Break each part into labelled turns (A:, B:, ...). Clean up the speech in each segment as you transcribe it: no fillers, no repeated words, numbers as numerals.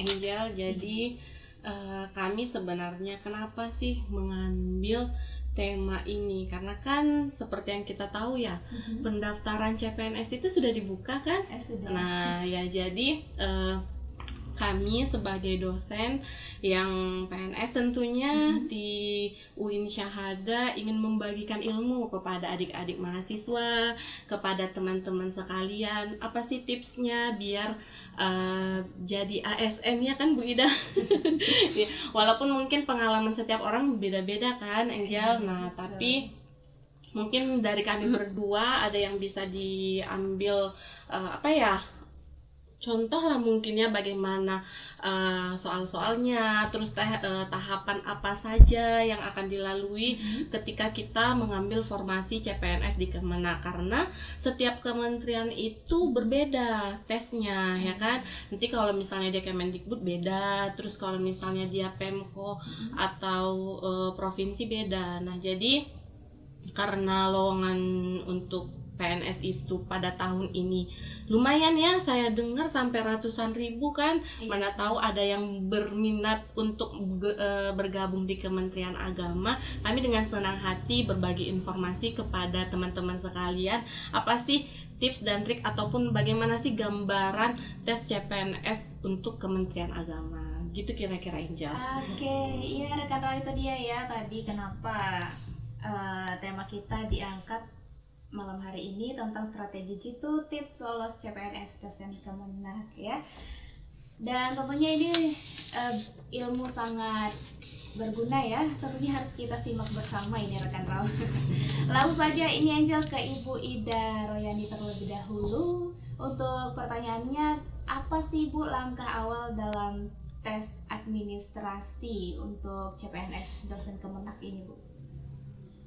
A: Angel. Jadi kami sebenarnya kenapa sih mengambil tema ini? Karena kan seperti yang kita tahu ya, pendaftaran CPNS itu sudah dibuka kan?
B: Sudah.
A: Nah ya, jadi kami sebagai dosen yang PNS tentunya di UIN Syahada ingin membagikan ilmu kepada adik-adik mahasiswa, kepada teman-teman sekalian. Apa sih tipsnya biar jadi ASN ya kan Bu Ida? Walaupun mungkin pengalaman setiap orang beda-beda kan Angel. Nah tapi mungkin dari kami berdua ada yang bisa diambil contoh lah mungkin ya, bagaimana soal-soalnya, terus tahapan apa saja yang akan dilalui ketika kita mengambil formasi CPNS di Kemenak. Karena setiap kementerian itu berbeda tesnya ya kan. Nanti kalau misalnya dia Kemendikbud beda, terus kalau misalnya dia Pemko atau provinsi beda. Nah jadi karena lowongan untuk PNS itu pada tahun ini lumayan ya, saya dengar sampai ratusan ribu kan. Mana tahu ada yang berminat untuk bergabung di Kementerian Agama. Kami dengan senang hati berbagi informasi kepada teman-teman sekalian, apa sih tips dan trik ataupun bagaimana sih gambaran tes CPNS untuk Kementerian Agama. Gitu kira-kira Angel.
B: Oke, iya rekan Raul, itu dia ya tadi kenapa tema kita diangkat malam hari ini tentang strategi jitu tips lolos CPNS dosen Kemenak ya. Dan tentunya ini ilmu sangat berguna ya, tentunya harus kita simak bersama ini rekan Raul. Langsung saja ini Angel ke Ibu Ida Royani terlebih dahulu. Untuk pertanyaannya, apa sih Bu langkah awal dalam tes administrasi untuk CPNS dosen Kemenak ini Bu?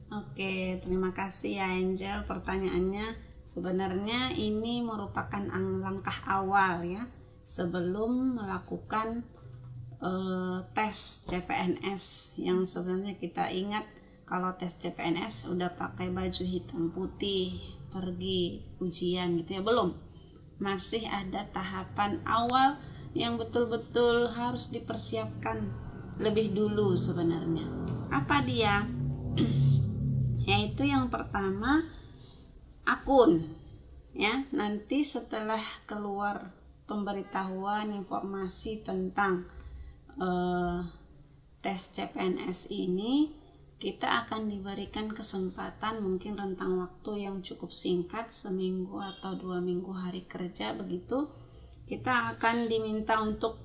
C: Oke, terima kasih ya Angel pertanyaannya. Sebenarnya ini merupakan langkah awal ya sebelum melakukan tes CPNS. Yang sebenarnya kita ingat kalau tes CPNS udah pakai baju hitam putih pergi ujian gitu ya, belum. Masih ada tahapan awal yang betul-betul harus dipersiapkan lebih dulu sebenarnya. Apa dia? Yaitu yang pertama akun ya. Nanti setelah keluar pemberitahuan informasi tentang tes CPNS ini, kita akan diberikan kesempatan mungkin rentang waktu yang cukup singkat, seminggu atau 2 minggu hari kerja begitu. Kita akan diminta untuk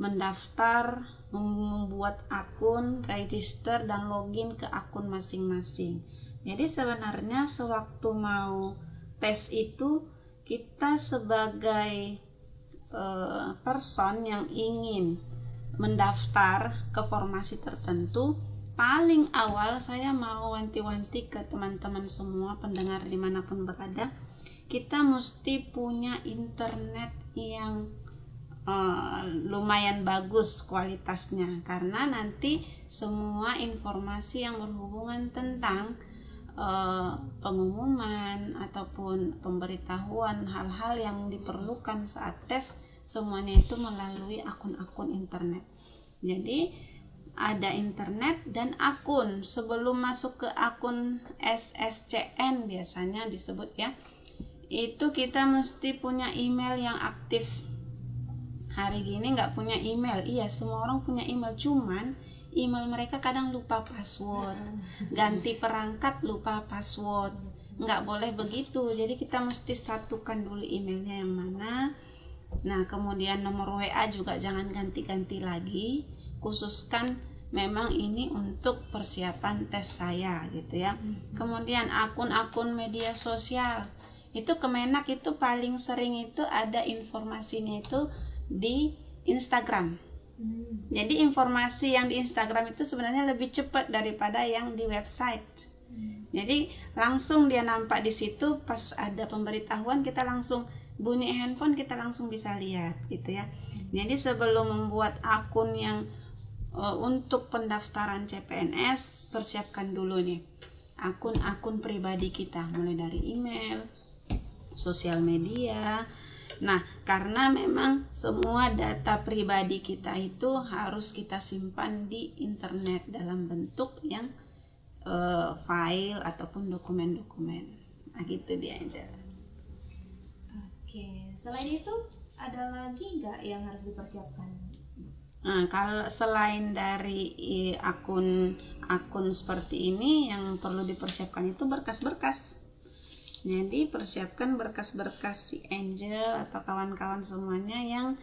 C: mendaftar, membuat akun, register dan login ke akun masing-masing. Jadi sebenarnya sewaktu mau tes itu kita sebagai person yang ingin mendaftar ke formasi tertentu, paling awal saya mau wanti-wanti ke teman-teman semua pendengar dimanapun berada, kita mesti punya internet yang lumayan bagus kualitasnya, karena nanti semua informasi yang berhubungan tentang pengumuman ataupun pemberitahuan hal-hal yang diperlukan saat tes semuanya itu melalui akun-akun internet. Jadi ada internet dan akun. Sebelum masuk ke akun SSCN biasanya disebut ya, itu kita mesti punya email yang aktif. Hari gini nggak punya email, iya semua orang punya email, cuman email mereka kadang lupa password, ganti perangkat lupa password. Nggak boleh begitu, jadi kita mesti satukan dulu emailnya yang mana. Nah kemudian nomor WA juga jangan ganti-ganti lagi, khususkan memang ini untuk persiapan tes saya gitu ya. Kemudian akun-akun media sosial, itu Kemenak itu paling sering itu ada informasinya itu di Instagram. Jadi informasi yang di Instagram itu sebenarnya lebih cepat daripada yang di website. Jadi langsung dia nampak di situ, pas ada pemberitahuan kita langsung bunyi handphone, kita langsung bisa lihat gitu ya. Jadi sebelum membuat akun yang untuk pendaftaran CPNS, persiapkan dulu nih akun-akun pribadi kita, mulai dari email, sosial media, Nah, karena memang semua data pribadi kita itu harus kita simpan di internet dalam bentuk yang file ataupun dokumen-dokumen. Nah, gitu dia aja.
B: Oke, selain itu ada lagi nggak yang harus dipersiapkan?
C: Nah, kalau selain dari akun seperti ini, yang perlu dipersiapkan itu berkas-berkas. Jadi persiapkan berkas-berkas si Angel atau kawan-kawan semuanya yang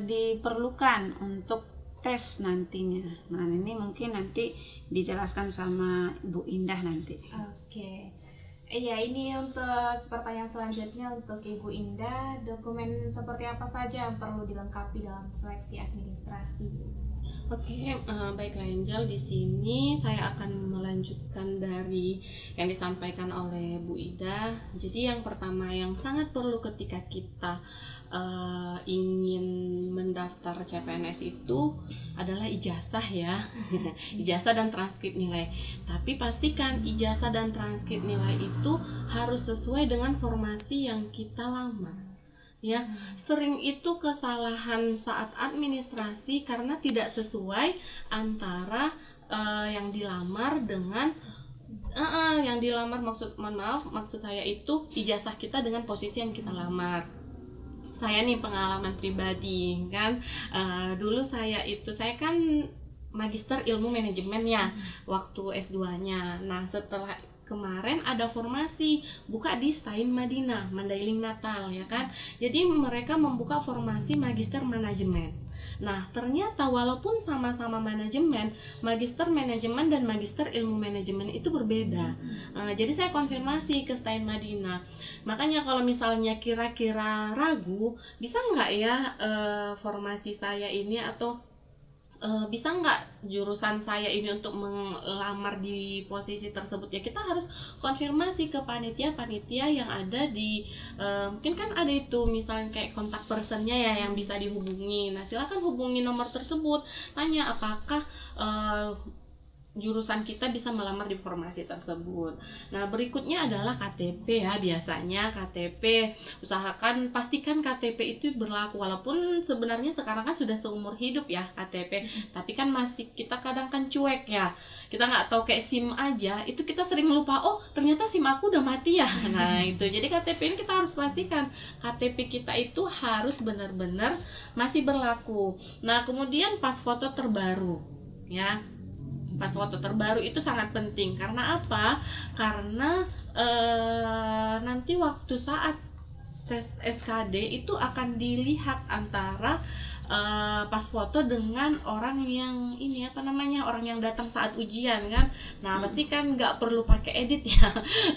C: diperlukan untuk tes nantinya. Nah, ini mungkin nanti dijelaskan sama Bu Indah nanti.
B: Oke. Iya, ini untuk pertanyaan selanjutnya untuk Ibu Indah, dokumen seperti apa saja yang perlu dilengkapi dalam seleksi administrasi?
A: Oke, baiklah Angel, di sini saya akan melanjutkan dari yang disampaikan oleh Bu Ida. Jadi yang pertama yang sangat perlu ketika kita ingin mendaftar CPNS itu adalah ijazah ya. Ijazah dan transkrip nilai. Tapi pastikan ijazah dan transkrip nilai itu harus sesuai dengan formasi yang kita lamar. Ya, sering itu kesalahan saat administrasi karena tidak sesuai antara yang dilamar dengan yang dilamar, maksud saya itu ijazah kita dengan posisi yang kita lamar. Saya nih pengalaman pribadi kan, dulu saya kan magister ilmu manajemen ya waktu S2-nya. Nah, setelah kemarin ada formasi buka di Stain Madinah, Mandailing Natal ya kan. Jadi mereka membuka formasi magister manajemen. Nah, ternyata walaupun sama-sama manajemen, magister manajemen dan magister ilmu manajemen itu berbeda. Jadi saya konfirmasi ke Stain Madinah. Makanya kalau misalnya kira-kira ragu, bisa nggak ya formasi saya ini atau bisa nggak jurusan saya ini untuk melamar di posisi tersebut, ya kita harus konfirmasi ke panitia yang ada di mungkin kan ada itu misalnya kayak kontak personnya ya yang bisa dihubungi. Nah, silakan hubungi nomor tersebut, tanya apakah jurusan kita bisa melamar di formasi tersebut. Nah, berikutnya adalah KTP ya, biasanya KTP. Usahakan pastikan KTP itu berlaku, walaupun sebenarnya sekarang kan sudah seumur hidup ya KTP, tapi kan masih kita kadang kan cuek ya. Kita nggak tahu, kayak SIM aja, itu kita sering lupa, oh ternyata SIM aku udah mati ya. Nah, itu. Jadi KTP ini kita harus pastikan KTP kita itu harus benar-benar masih berlaku. Nah, kemudian pas foto terbaru ya. Pas foto terbaru itu sangat penting. Karena apa? Karena nanti waktu saat tes SKD itu akan dilihat antara pas foto dengan orang yang orang yang datang saat ujian kan. Nah, pasti kan nggak perlu pakai edit ya.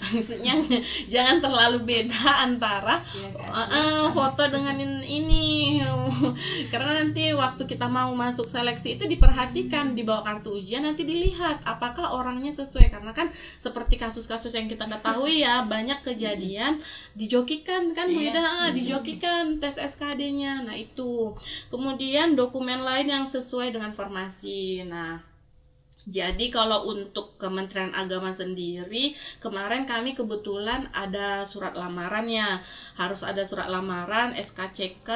A: Maksudnya jangan terlalu beda antara foto dengan ini. Karena nanti waktu kita mau masuk seleksi itu diperhatikan, dibawa kartu ujian, nanti dilihat apakah orangnya sesuai. Karena kan seperti kasus-kasus yang kita ketahui ya, banyak kejadian dijokikan kan Bu Ida, dijokikan tes SKD-nya. Nah, itu. Kemudian dokumen lain yang sesuai dengan formasi. Nah, jadi kalau untuk Kementerian Agama sendiri, kemarin kami kebetulan ada surat lamarannya. Harus ada surat lamaran, SKCK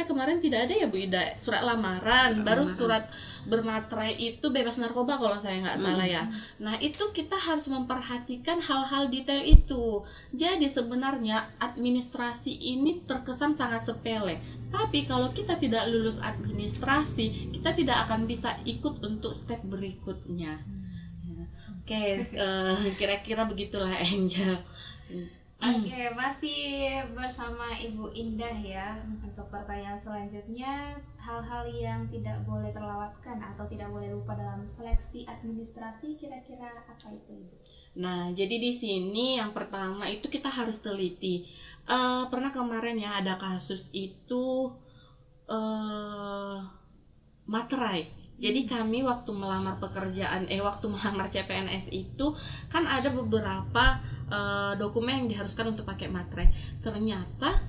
A: kemarin tidak ada ya Bu Ida, surat lamaran. Baru surat bermaterai itu bebas narkoba kalau saya nggak salah ya. Nah, itu kita harus memperhatikan hal-hal detail itu. Jadi sebenarnya administrasi ini terkesan sangat sepele, tapi kalau kita tidak lulus administrasi, kita tidak akan bisa ikut untuk step berikutnya. Oke, kira-kira begitulah Angel.
B: Oke, masih bersama Ibu Indah ya. Untuk pertanyaan selanjutnya, hal-hal yang tidak boleh terlewatkan atau tidak boleh lupa dalam seleksi administrasi, kira-kira apa itu, Ibu?
A: Nah, jadi di sini yang pertama itu kita harus teliti. Pernah kemarin ya ada kasus itu materai. Jadi kami waktu melamar CPNS itu kan ada beberapa dokumen yang diharuskan untuk pakai materai. Ternyata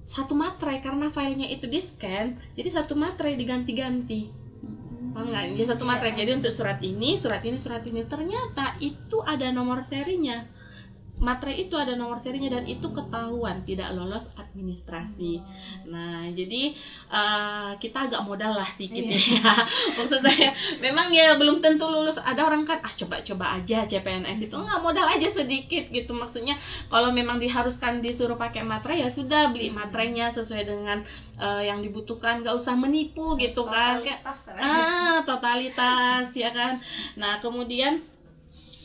A: satu materai karena filenya itu di scan, jadi satu materai diganti-ganti. Paham nggak? Jadi satu materai. Jadi untuk surat ini. Ternyata itu ada nomor serinya. materai itu ada nomor serinya dan itu ketahuan tidak lolos administrasi. Nah, jadi kita agak modal lah sedikit ya. Maksud saya memang ya belum tentu lulus. Ada orang kan coba-coba aja CPNS itu nggak, modal aja sedikit gitu. Maksudnya kalau memang diharuskan disuruh pakai materai ya sudah, beli materainya sesuai dengan yang dibutuhkan, nggak usah menipu gitu kan. Totalitas ya kan. Nah, kemudian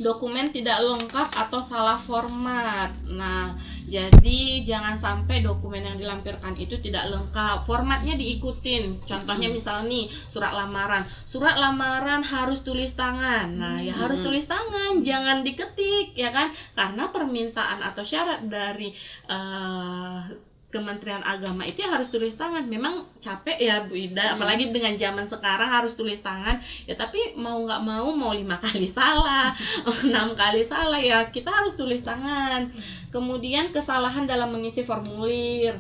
A: dokumen tidak lengkap atau salah format. Nah, jadi jangan sampai dokumen yang dilampirkan itu tidak lengkap, formatnya diikutin. Contohnya misal nih surat lamaran. Surat lamaran harus tulis tangan. Nah, ya harus tulis tangan, jangan diketik ya kan? Karena permintaan atau syarat dari Kementerian Agama itu ya harus tulis tangan. Memang capek ya Bu Ida, apalagi dengan zaman sekarang harus tulis tangan ya, tapi mau nggak mau 5 kali salah 6 kali salah ya kita harus tulis tangan. Kemudian kesalahan dalam mengisi formulir,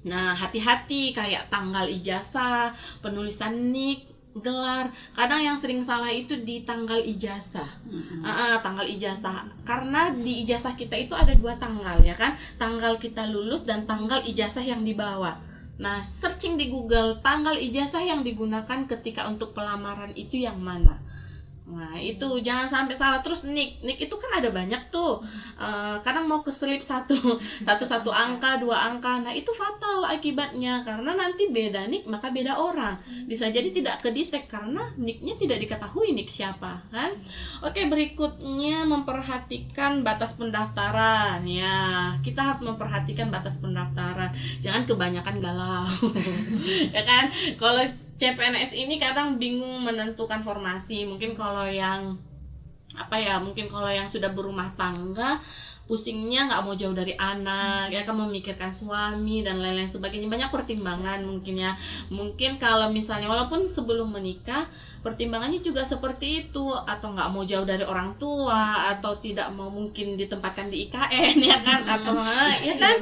A: nah hati-hati kayak tanggal ijazah, penulisan nik, gelar. Kadang yang sering salah itu di tanggal ijazah. Tanggal ijazah, karena di ijazah kita itu ada 2 tanggal ya kan, tanggal kita lulus dan tanggal ijazah yang dibawa. Nah, searching di Google tanggal ijazah yang digunakan ketika untuk pelamaran itu yang mana. Nah, itu jangan sampai salah. Terus nik itu kan ada banyak tuh. Kadang mau keselip satu angka, 2 angka. Nah, itu fatal akibatnya karena nanti beda nik maka beda orang. Bisa jadi tidak kedetek karena niknya tidak diketahui nik siapa, kan? Oke, berikutnya memperhatikan batas pendaftaran. Ya, kita harus memperhatikan batas pendaftaran. Jangan kebanyakan galau. Ya kan? Kalau CPNS ini kadang bingung menentukan formasi. Mungkin kalau yang mungkin kalau yang sudah berumah tangga pusingnya nggak mau jauh dari anak, ya kan, memikirkan suami dan lain-lain sebagainya, banyak pertimbangan mungkin ya. Mungkin kalau misalnya walaupun sebelum menikah pertimbangannya juga seperti itu, atau nggak mau jauh dari orang tua, atau tidak mau mungkin ditempatkan di IKN ya kan, atau ya kan,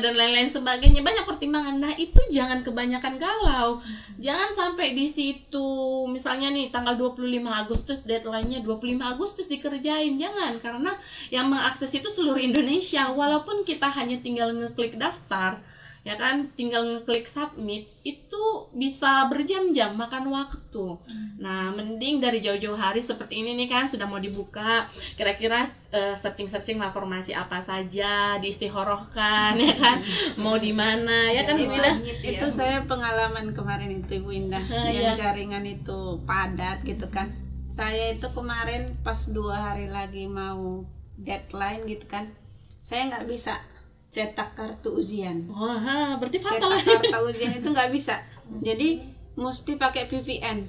A: dan lain-lain sebagainya, banyak pertimbangan. Nah, itu jangan kebanyakan galau, jangan sampai di situ misalnya nih tanggal 25 Agustus deadline-nya 25 Agustus dikerjain, jangan, karena yang mengakses itu seluruh Indonesia. Walaupun kita hanya tinggal ngeklik daftar ya kan, tinggal ngeklik submit, itu bisa berjam-jam makan waktu. Nah, mending dari jauh-jauh hari seperti ini nih kan, sudah mau dibuka, kira-kira searching lah formasi apa saja, diistihorohkan ya kan, mau di mana ya kan,
C: itu saya pengalaman kemarin itu Ibu Indah, yang jaringan itu padat gitu kan. Saya itu kemarin pas 2 hari lagi mau deadline gitu kan, saya nggak bisa cetak kartu ujian.
A: Wah, berarti fatal.
C: Cetak kartu ujian itu nggak bisa. Jadi mesti pakai VPN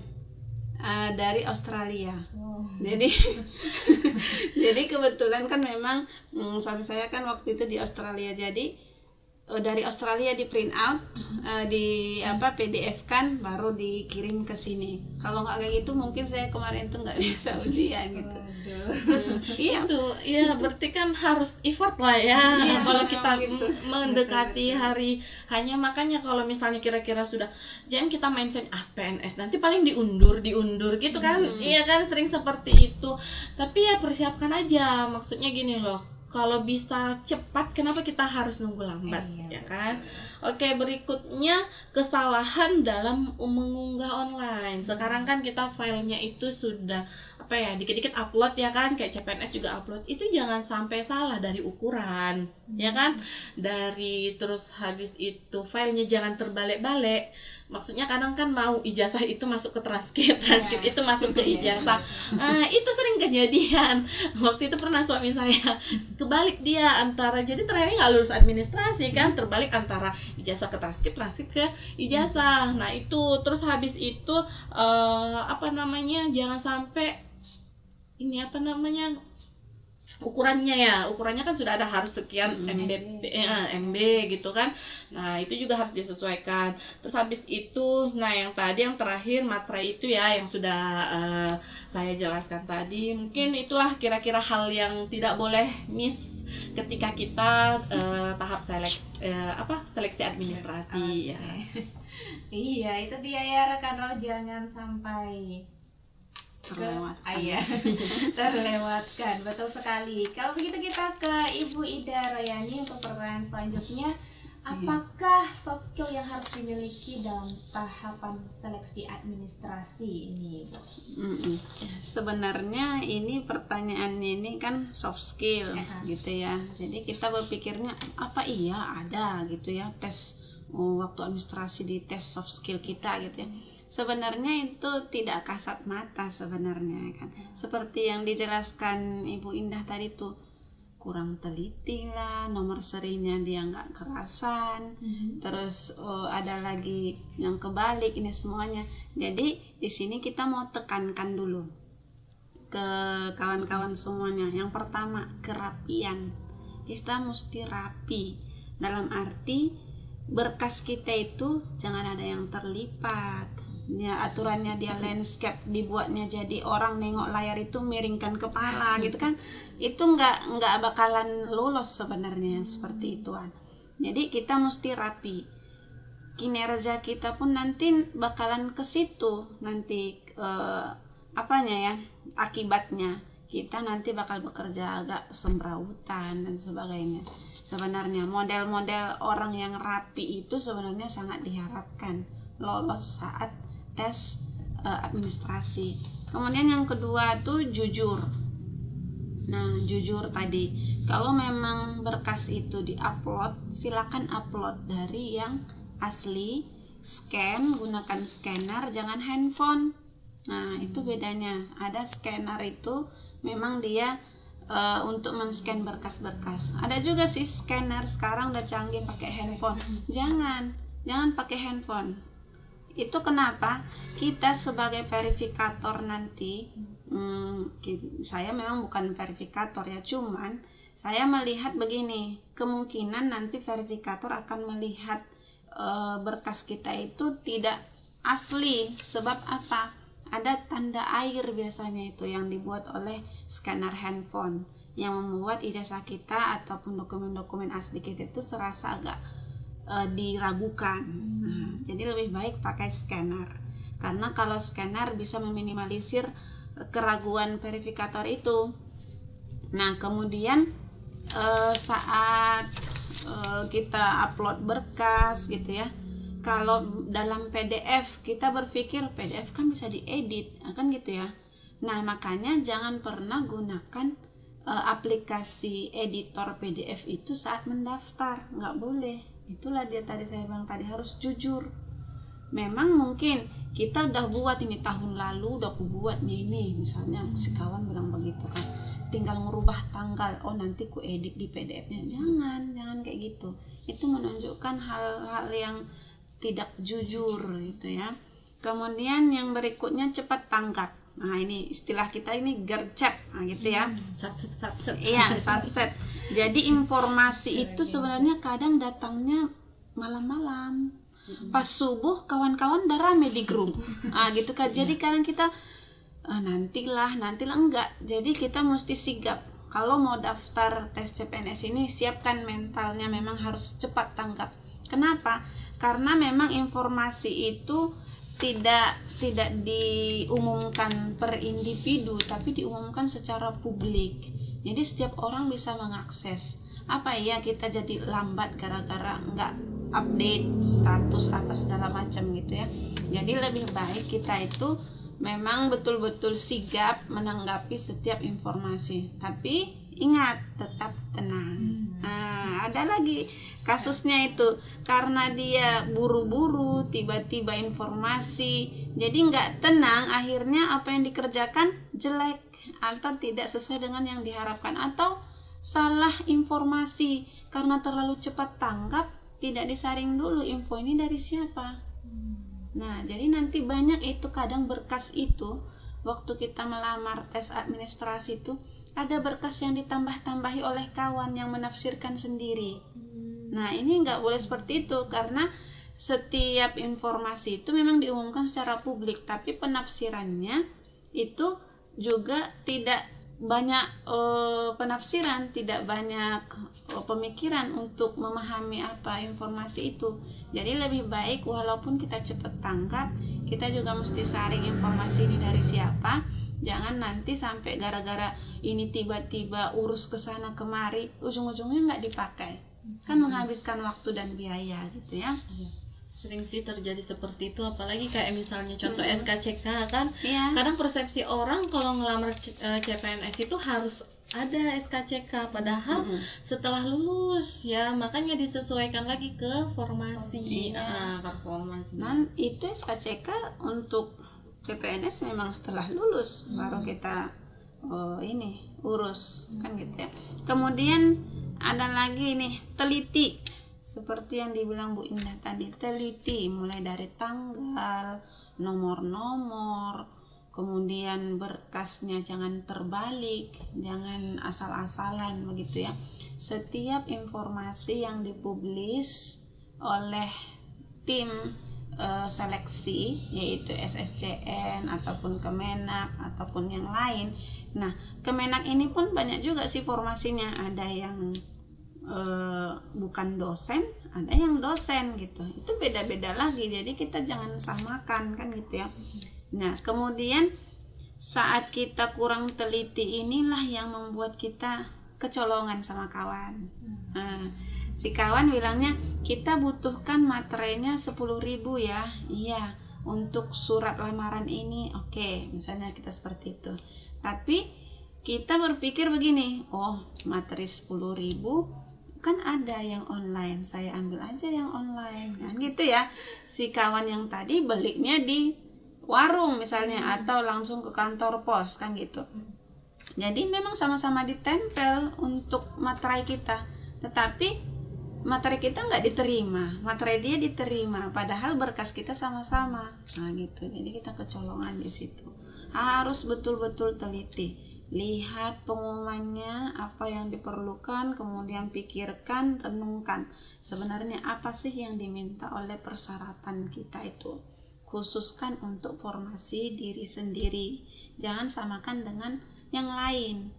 C: dari Australia. Jadi jadi kebetulan kan memang suami saya kan waktu itu di Australia, jadi dari Australia di print out, di PDF kan, baru dikirim ke sini. Kalau nggak kayak gitu mungkin saya kemarin tuh nggak bisa ujian gitu.
A: Iya tuh, ya berarti kan harus effort lah ya. Kalau kita gitu mendekati hari hanya, makanya kalau misalnya kira-kira sudah, jangan kita mindset PNS nanti paling diundur gitu kan. Iya kan, sering seperti itu. Tapi ya persiapkan aja. Maksudnya gini loh, kalau bisa cepat, kenapa kita harus nunggu lambat, ya kan? Oke, berikutnya kesalahan dalam mengunggah online. Sekarang kan kita filenya itu sudah dikit-dikit upload ya kan, kayak CPNS juga upload. Itu jangan sampai salah dari ukuran, ya kan? Dari terus habis itu filenya jangan terbalik-balik. Maksudnya kadang kan mau ijazah itu masuk ke transkrip itu masuk ke ijazah. Itu sering kejadian. Waktu itu pernah suami saya kebalik dia, antara, jadi terakhir nggak lulus administrasi kan, terbalik antara ijazah ke transkrip ke ijazah. Nah, itu terus habis itu jangan sampai ukurannya kan sudah ada, harus sekian MB gitu kan. Nah, itu juga harus disesuaikan. Terus habis itu, yang terakhir materai itu ya, yang sudah saya jelaskan tadi. Mungkin itulah kira-kira hal yang tidak boleh miss ketika kita tahap seleksi administrasi.
B: Iya, itu dia ya rekan Rau, jangan sampai
C: terlewatkan.
B: Iya, terlewatkan, betul sekali. Kalau begitu kita ke Ibu Ida Royani untuk pertanyaan selanjutnya. Apakah soft skill yang harus dimiliki dalam tahapan seleksi administrasi ini, Bu?
C: Sebenarnya ini pertanyaannya ini kan soft skill gitu ya. Jadi kita berpikirnya apa iya ada gitu ya tes waktu administrasi di tes soft skill kita gitu ya. Sebenarnya itu tidak kasat mata sebenarnya kan. Seperti yang dijelaskan Ibu Indah tadi tuh, kurang teliti lah, nomor serinya dia nggak kerasan, terus ada lagi yang kebalik, ini semuanya. Jadi di sini kita mau tekankan dulu ke kawan-kawan semuanya. Yang pertama, kerapian. Kita mesti rapi, dalam arti berkas kita itu jangan ada yang terlipat ya, aturannya dia landscape, dibuatnya jadi orang nengok layar itu miringkan kepala gitu kan, itu nggak bakalan lolos sebenarnya seperti ituan. Jadi kita mesti rapi, kinerja kita pun nanti bakalan ke situ nanti apanya ya, akibatnya kita nanti bakal bekerja agak semrawutan dan sebagainya. Sebenarnya model-model orang yang rapi itu sebenarnya sangat diharapkan lolos saat tes administrasi. Kemudian yang kedua tuh jujur. Nah, jujur tadi, kalau memang berkas itu diupload, silakan upload dari yang asli, scan, gunakan scanner, jangan handphone. Nah, itu bedanya. Ada scanner itu memang dia untuk men-scan berkas-berkas. Ada juga sih scanner sekarang udah canggih pakai handphone. Jangan pakai handphone. Itu kenapa? Kita sebagai verifikator nanti, saya memang bukan verifikator ya, cuman saya melihat begini, kemungkinan nanti verifikator akan melihat berkas kita itu tidak asli. Sebab apa? Ada tanda air biasanya itu yang dibuat oleh scanner handphone, yang membuat ijazah kita ataupun dokumen-dokumen asli kita itu serasa agak diragukan. Nah, jadi lebih baik pakai scanner, karena kalau scanner bisa meminimalisir keraguan verifikator itu. Nah, kemudian saat kita upload berkas gitu ya, kalau dalam PDF kita berpikir PDF kan bisa diedit, kan gitu ya. Nah, makanya jangan pernah gunakan aplikasi editor PDF itu saat mendaftar, nggak boleh. Itulah dia tadi saya bilang tadi, harus jujur. Memang mungkin kita udah buat ini tahun lalu, udah aku buat ini, misalnya si kawan bilang begitu kan, tinggal merubah tanggal, oh nanti ku edit di PDF-nya. Jangan kayak gitu. Itu menunjukkan hal-hal yang tidak jujur gitu ya. Kemudian yang berikutnya cepat tanggap. Nah, ini istilah kita ini gercep, nah gitu ya.
A: Satset.
C: Iya, satset. Jadi informasi itu sebenarnya kadang datangnya malam-malam. Pas subuh kawan-kawan udah rame di grup. Ah gitu kan. Jadi kadang kita nantilah enggak. Jadi kita mesti sigap. Kalau mau daftar tes CPNS ini, siapkan mentalnya, memang harus cepat tanggap. Kenapa? Karena memang informasi itu tidak diumumkan per individu, tapi diumumkan secara publik. Jadi setiap orang bisa mengakses. Apa ya kita jadi lambat gara-gara nggak update status apa segala macam gitu ya. Jadi lebih baik kita itu memang betul-betul sigap menanggapi setiap informasi. Tapi ingat, tetap tenang. Nah, ada lagi kasusnya itu, karena dia buru-buru, tiba-tiba informasi, jadi nggak tenang, akhirnya apa yang dikerjakan jelek atau tidak sesuai dengan yang diharapkan, atau salah informasi karena terlalu cepat tanggap, tidak disaring dulu info ini dari siapa. Nah, jadi nanti banyak itu kadang berkas itu waktu kita melamar tes administrasi itu ada berkas yang ditambah-tambahi oleh kawan yang menafsirkan sendiri. Nah, ini nggak boleh seperti itu, karena setiap informasi itu memang diumumkan secara publik, tapi penafsirannya itu juga tidak banyak penafsiran, tidak banyak pemikiran untuk memahami apa informasi itu. Jadi lebih baik walaupun kita cepat tanggap, kita juga mesti saring informasi ini dari siapa, Jangan nanti sampai gara-gara ini tiba-tiba urus ke sana kemari, ujung-ujungnya nggak dipakai. Kan menghabiskan waktu dan biaya gitu ya.
A: Sering sih terjadi seperti itu, apalagi kayak misalnya contoh SKCK kan.
C: Iya.
A: Kadang persepsi orang kalau ngelamar CPNS itu harus ada SKCK, padahal setelah lulus ya, makanya disesuaikan lagi ke formasi. Performance.
C: Itu SKCK untuk CPNS memang setelah lulus baru kita ini urus kan gitu ya. Kemudian ada lagi nih, teliti. Seperti yang dibilang Bu Indah tadi, teliti mulai dari tanggal, nomor-nomor, kemudian berkasnya jangan terbalik, jangan asal-asalan begitu ya. Setiap informasi yang dipublis oleh tim seleksi, yaitu SSCN ataupun Kemenak ataupun yang lain. Nah, Kemenak ini pun banyak juga sih formasinya, ada yang bukan dosen, ada yang dosen gitu. Itu beda-beda lagi, jadi kita jangan samakan kan gitu ya. Nah, kemudian saat kita kurang teliti inilah yang membuat kita kecolongan sama kawan. Nah, si kawan bilangnya kita butuhkan materinya 10.000 ya. Iya, untuk surat lamaran ini oke, misalnya kita seperti itu. Tapi kita berpikir begini, oh materi 10.000 kan ada yang online, saya ambil aja yang online kan gitu ya. Si kawan yang tadi belinya di warung misalnya atau langsung ke kantor pos kan gitu. Jadi memang sama-sama ditempel untuk materai kita, tetapi materi kita nggak diterima, materi dia diterima, padahal berkas kita sama-sama. Nah gitu, jadi kita kecolongan di situ. Harus betul-betul teliti, lihat pengumumannya apa yang diperlukan, kemudian pikirkan, renungkan sebenarnya apa sih yang diminta oleh persyaratan kita itu. Khususkan untuk formasi diri sendiri, jangan samakan dengan yang lain.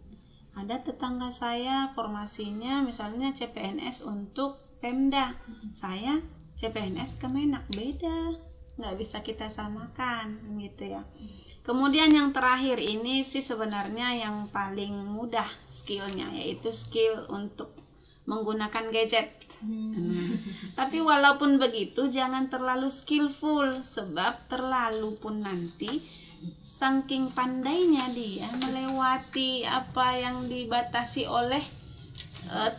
C: Ada tetangga saya formasinya misalnya CPNS untuk Pemda, saya CPNS Kemenak, beda, nggak bisa kita samakan gitu ya. Kemudian yang terakhir ini sih sebenarnya yang paling mudah skillnya, yaitu skill untuk menggunakan gadget. Tapi walaupun begitu jangan terlalu skillful, sebab terlalu pun nanti saking pandainya dia melewati apa yang dibatasi oleh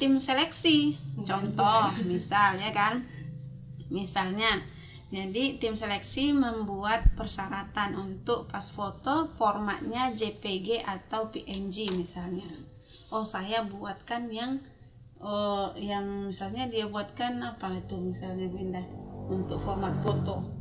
C: tim seleksi. Contoh misalnya kan, jadi tim seleksi membuat persyaratan untuk pas foto formatnya JPG atau PNG misalnya. Oh saya buatkan yang misalnya dia buatkan apa itu misalnya Binda untuk format foto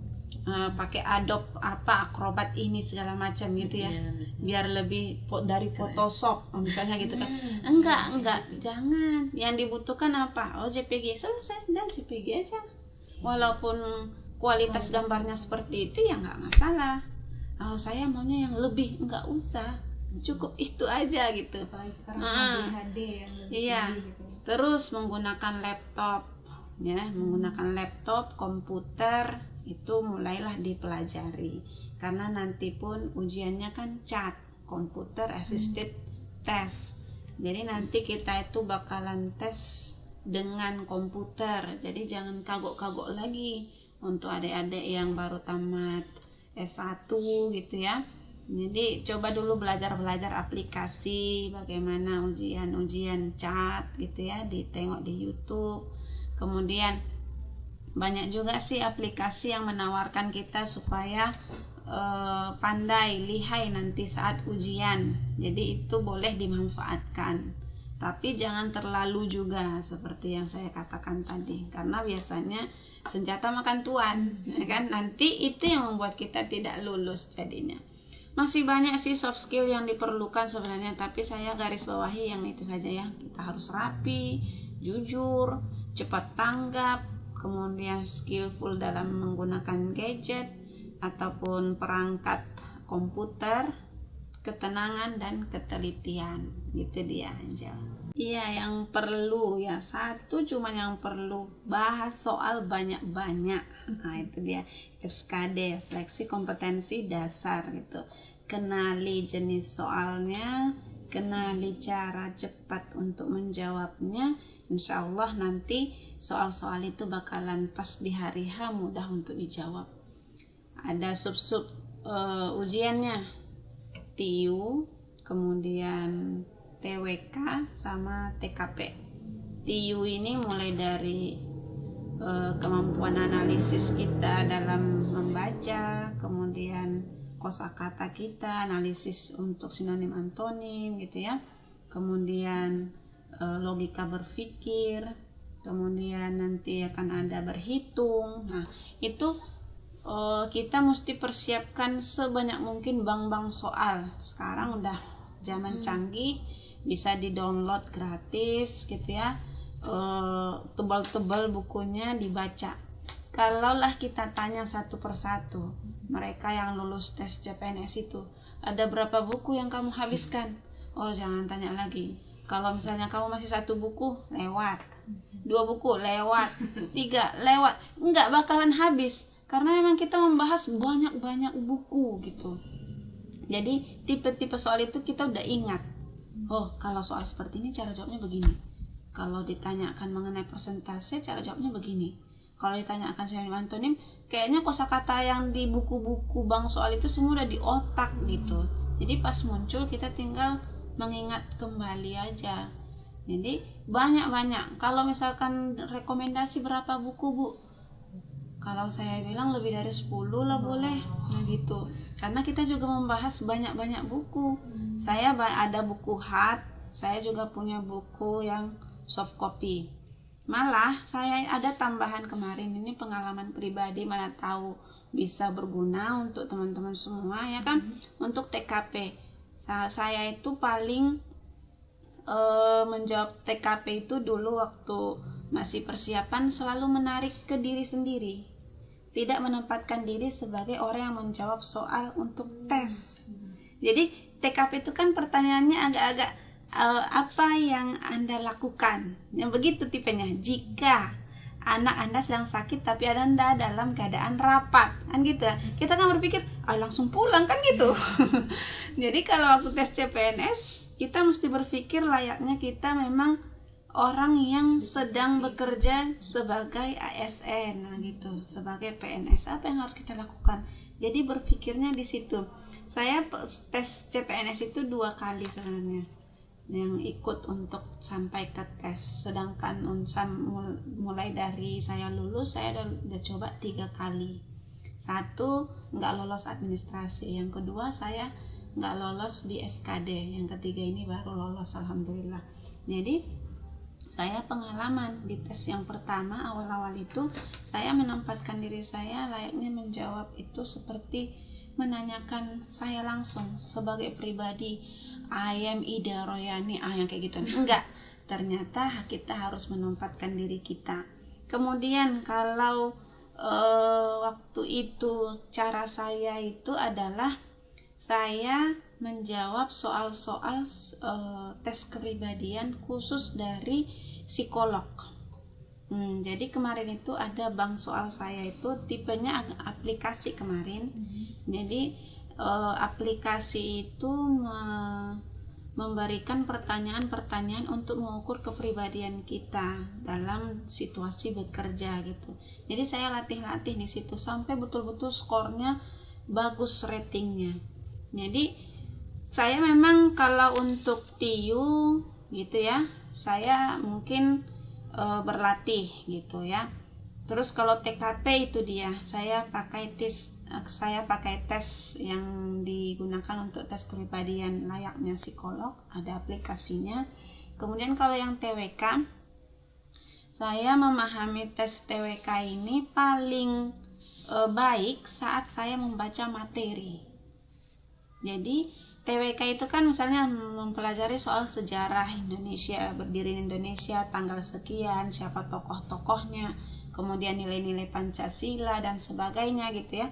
C: pakai Adobe Acrobat ini segala macam gitu ya, biar lebih dari Photoshop misalnya gitu kan. Enggak, jangan. Yang dibutuhkan apa? Oh JPG, selesai, dan JPG aja. Walaupun kualitas gambarnya seperti itu ya nggak masalah. Oh saya maunya yang lebih, nggak usah, cukup itu aja gitu.
B: Apalagi sekarang HD yang lebih
C: iya
B: gitu.
C: Terus menggunakan laptop ya, menggunakan laptop, komputer itu mulailah dipelajari, karena nanti pun ujiannya kan CAT, Computer Assisted Test. Jadi nanti kita itu bakalan tes dengan komputer, jadi jangan kagok-kagok lagi untuk adik-adik yang baru tamat S1 gitu ya. Jadi coba dulu belajar aplikasi, bagaimana ujian CAT gitu ya, ditengok di YouTube. Kemudian banyak juga sih aplikasi yang menawarkan kita supaya pandai, lihai nanti saat ujian. Jadi itu boleh dimanfaatkan. Tapi jangan terlalu juga seperti yang saya katakan tadi, karena biasanya senjata makan tuan, ya kan? Nanti itu yang membuat kita tidak lulus jadinya. Masih banyak sih soft skill yang diperlukan sebenarnya, tapi saya garis bawahi yang itu saja ya. Kita harus rapi, jujur, cepat tanggap, kemudian skillful dalam menggunakan gadget ataupun perangkat komputer, ketenangan dan ketelitian. Gitu dia, Angel. Iya, yang perlu ya satu, cuman yang perlu bahas soal banyak-banyak. Nah itu dia SKD, seleksi kompetensi dasar gitu. kenali jenis soalnya, kenali cara cepat untuk menjawabnya. Insya Allah nanti soal-soal itu bakalan pas di hari H mudah untuk dijawab. Ada sub-sub ujiannya, TIU, kemudian TWK sama TKP. TIU ini mulai dari kemampuan analisis kita dalam membaca, kemudian kosakata kita, analisis untuk sinonim antonim gitu ya, kemudian logika berpikir, kemudian nanti akan ada berhitung. Nah itu kita mesti persiapkan sebanyak mungkin bank-bank soal. Sekarang udah zaman canggih, bisa di download gratis gitu ya, tebal-tebal bukunya dibaca. Kalaulah kita tanya satu persatu, mereka yang lulus tes CPNS itu, ada berapa buku yang kamu habiskan? Oh jangan tanya lagi. Kalau misalnya kamu masih 1 buku, lewat. 2 buku, lewat. 3, lewat. Enggak bakalan habis. Karena memang kita membahas banyak-banyak buku gitu. Jadi tipe-tipe soal itu kita udah ingat. Oh kalau soal seperti ini cara jawabnya begini. Kalau ditanyakan mengenai persentase, cara jawabnya begini. Kalau ditanyakan sinonim antonim, kayaknya kosakata yang di buku-buku bank soal itu semua udah di otak gitu. Jadi pas muncul kita tinggal mengingat kembali aja. Jadi banyak-banyak. Kalau misalkan rekomendasi berapa buku Bu? Kalau saya bilang lebih dari 10 lah boleh. Nah gitu. Karena kita juga membahas banyak-banyak buku. Saya ada buku hard, saya juga punya buku yang soft copy. Malah saya ada tambahan kemarin, ini pengalaman pribadi, mana tahu bisa berguna untuk teman-teman semua ya kan. Untuk TKP saya itu paling menjawab TKP itu dulu waktu masih persiapan selalu menarik ke diri sendiri, tidak menempatkan diri sebagai orang yang menjawab soal untuk tes. Jadi TKP itu kan pertanyaannya agak-agak apa yang Anda lakukan, yang begitu tipenya. Jika anak Anda sedang sakit tapi Anda dalam keadaan rapat, kan gitu ya. Kita kan berpikir langsung pulang kan gitu. Jadi kalau waktu tes CPNS kita mesti berpikir layaknya kita memang orang yang sedang bekerja sebagai ASN, nah gitu, sebagai PNS. Apa yang harus kita lakukan? Jadi berpikirnya di situ. Saya tes CPNS itu 2 kali sebenarnya yang ikut untuk sampai ke tes, sedangkan mulai dari saya lulus saya udah coba 3 kali. 1 nggak lolos administrasi, yang kedua saya nggak lolos di SKD, yang ketiga ini baru lolos alhamdulillah. Jadi saya pengalaman di tes yang pertama awal-awal itu saya menempatkan diri saya layaknya menjawab itu seperti menanyakan saya langsung sebagai pribadi, I am Ida Royani, yang kayak gitu. Enggak, ternyata kita harus menempatkan diri kita. Kemudian kalau waktu itu cara saya itu adalah saya menjawab soal-soal tes kepribadian khusus dari psikolog. Jadi kemarin itu ada bank soal saya itu tipenya aplikasi kemarin. Jadi aplikasi itu memberikan pertanyaan-pertanyaan untuk mengukur kepribadian kita dalam situasi bekerja gitu. Jadi saya latih-latih di situ sampai betul-betul skornya bagus, ratingnya. Jadi saya memang kalau untuk TIU gitu ya, saya mungkin berlatih gitu ya. Terus kalau TKP itu dia, saya pakai tes yang digunakan untuk tes kepribadian layaknya psikolog, ada aplikasinya. Kemudian kalau yang TWK, saya memahami tes TWK ini paling baik saat saya membaca materi. Jadi TWK itu kan misalnya mempelajari soal sejarah Indonesia, berdiri Indonesia, tanggal sekian, siapa tokoh-tokohnya, kemudian nilai-nilai Pancasila dan sebagainya gitu ya.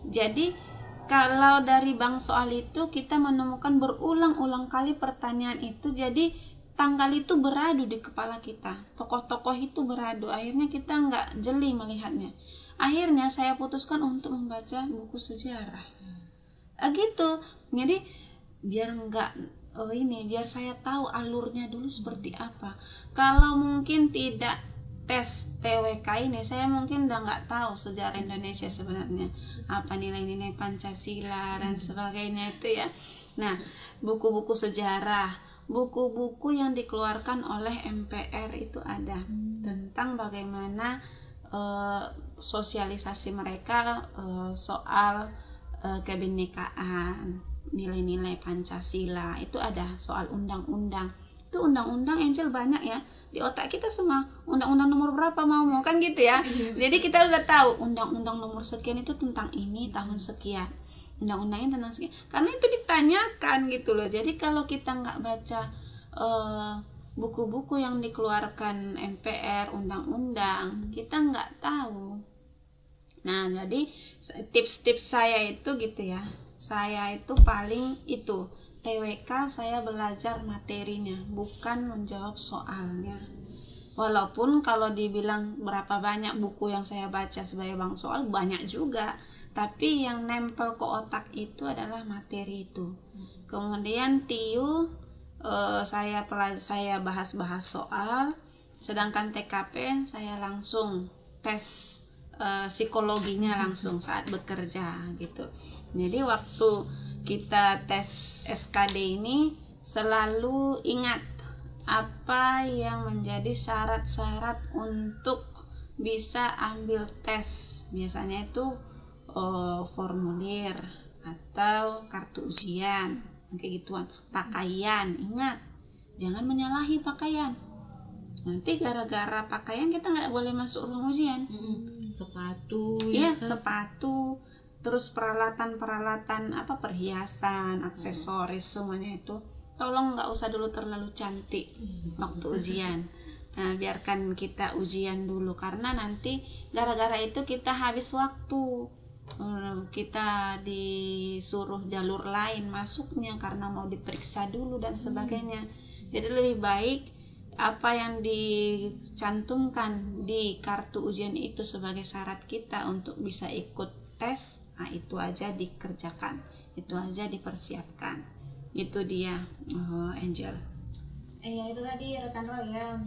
C: Jadi kalau dari bank soal itu kita menemukan berulang-ulang kali pertanyaan itu, jadi tanggal itu beradu di kepala kita, tokoh-tokoh itu beradu, akhirnya kita nggak jeli melihatnya. Akhirnya saya putuskan untuk membaca buku sejarah. gitu. Jadi biar enggak biar saya tahu alurnya dulu seperti apa. Kalau mungkin tidak tes TWK ini, saya mungkin udah nggak tahu sejarah Indonesia sebenarnya, apa nilai-nilai Pancasila dan sebagainya itu ya. Nah, buku-buku sejarah, buku-buku yang dikeluarkan oleh MPR itu ada tentang bagaimana sosialisasi mereka soal kebinekaan, nilai-nilai Pancasila, itu ada soal undang-undang. Itu undang-undang Angel banyak ya di otak kita semua, undang-undang nomor berapa mau kan gitu ya. Jadi kita udah tahu undang-undang nomor sekian itu tentang ini tahun sekian, undang-undangnya tentang sekian, karena itu ditanyakan gitu loh. Jadi kalau kita nggak baca buku-buku yang dikeluarkan MPR, undang-undang, kita nggak tahu. Nah, jadi tips-tips saya itu gitu ya, saya itu paling itu TWK saya belajar materinya, bukan menjawab soalnya. Walaupun kalau dibilang berapa banyak buku yang saya baca sebagai bang soal, banyak juga, tapi yang nempel ke otak itu adalah materi itu. Kemudian TIU saya bahas-bahas soal, sedangkan TKP saya langsung tes psikologinya langsung saat bekerja gitu. Jadi waktu kita tes SKD ini selalu ingat apa yang menjadi syarat-syarat untuk bisa ambil tes. Biasanya itu formulir atau kartu ujian, kayak gituan. Pakaian, ingat, jangan menyalahi pakaian. Nanti gara-gara pakaian kita nggak boleh masuk ruang ujian.
A: Sepatu,
C: ya sepatu, terus peralatan apa, perhiasan, aksesoris, semuanya itu tolong nggak usah dulu terlalu cantik waktu ujian. Nah, biarkan kita ujian dulu, karena nanti gara-gara itu kita habis waktu, kita disuruh jalur lain masuknya karena mau diperiksa dulu dan sebagainya. Jadi lebih baik apa yang dicantumkan di kartu ujian itu sebagai syarat kita untuk bisa ikut tes, nah itu aja dikerjakan, itu aja dipersiapkan. Itu dia Angel.
B: Ya itu tadi rekan Roy ya,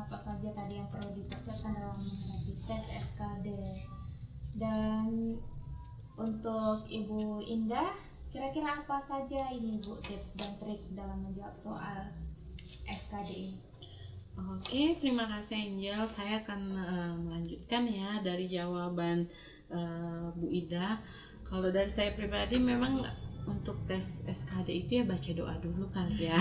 B: apa saja tadi yang perlu dipersiapkan dalam menghadapi tes SKD. Dan untuk Ibu Indah, kira-kira apa saja ini Bu tips dan trik dalam menjawab soal SKD ini?
A: Oke, terima kasih Angel. Saya akan melanjutkan ya dari jawaban Bu Ida. Kalau dari saya pribadi memang untuk tes SKD itu ya baca doa dulu kali ya.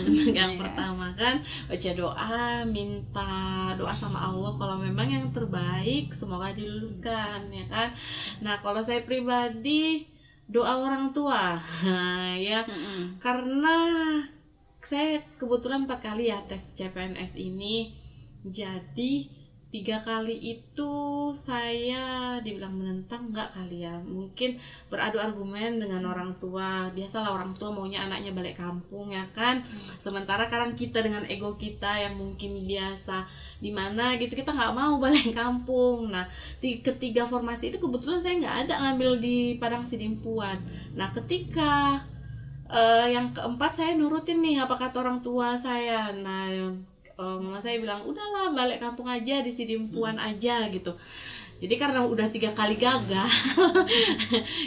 A: Untuk yang pertama kan baca doa, minta doa sama Allah kalau memang yang terbaik semoga diluluskan ya kan. Nah, kalau saya pribadi doa orang tua ya, karena saya kebetulan 4 kali ya tes CPNS ini, jadi 3 kali itu saya dibilang menentang enggak kali ya, mungkin beradu argumen dengan orang tua. Biasalah orang tua maunya anaknya balik kampung ya kan, sementara kadang kita dengan ego kita yang mungkin biasa di mana gitu, kita nggak mau balik kampung. Nah, ketiga formasi itu kebetulan saya nggak ada ngambil di Padang Sidimpuan. Nah, ketika yang keempat saya nurutin nih apa kata orang tua saya. Nah, mama saya bilang udahlah balik kampung aja di Sidimpuan aja gitu. Jadi karena udah 3 kali gagal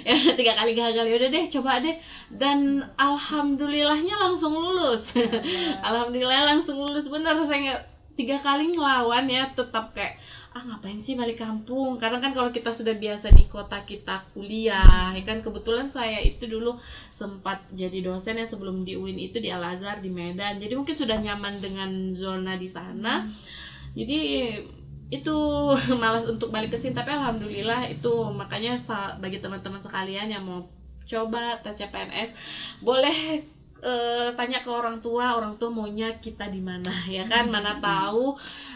A: ya udah 3 kali gagal, ya udah deh coba deh, dan alhamdulillahnya langsung lulus. Alhamdulillah langsung lulus bener. Saya 3 kali ngelawan ya, tetap kayak ngapain sih balik kampung, karena kan kalau kita sudah biasa di kota kita kuliah ya kan. Kebetulan saya itu dulu sempat jadi dosen ya sebelum di UIN itu di Al-Azhar di Medan, jadi mungkin sudah nyaman dengan zona di sana. Jadi itu malas untuk balik ke sini, tapi alhamdulillah itu makanya bagi teman-teman sekalian yang mau coba tes CPNS boleh tanya ke orang tua maunya kita di mana ya kan, mana tahu.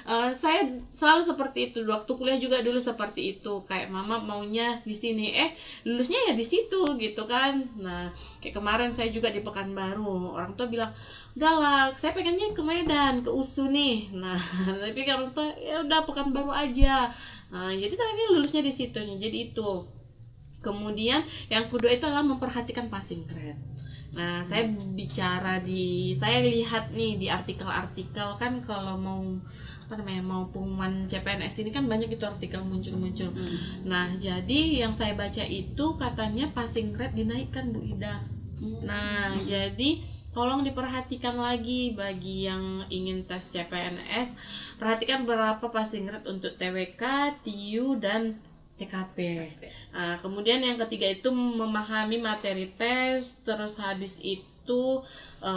A: Saya selalu seperti itu waktu kuliah juga dulu seperti itu, kayak mama maunya di sini, lulusnya ya di situ gitu kan. Nah, kayak kemarin saya juga di Pekanbaru, orang tua bilang udahlah saya pengennya ke Medan, ke USU nih. Nah, tapi orang tua ya udah Pekanbaru aja. Nah, jadi tadi lulusnya di situ. Jadi itu Kemudian yang kedua itu adalah memperhatikan passing grade. Nah, saya lihat nih di artikel-artikel kan, kalau mau pengumuman CPNS ini kan banyak itu artikel muncul. Nah, jadi yang saya baca itu katanya passing grade dinaikkan, Bu Ida. Nah, jadi tolong diperhatikan lagi bagi yang ingin tes CPNS, perhatikan berapa passing grade untuk TWK, TIU, dan TKP. Nah, kemudian yang ketiga itu memahami materi tes, terus habis itu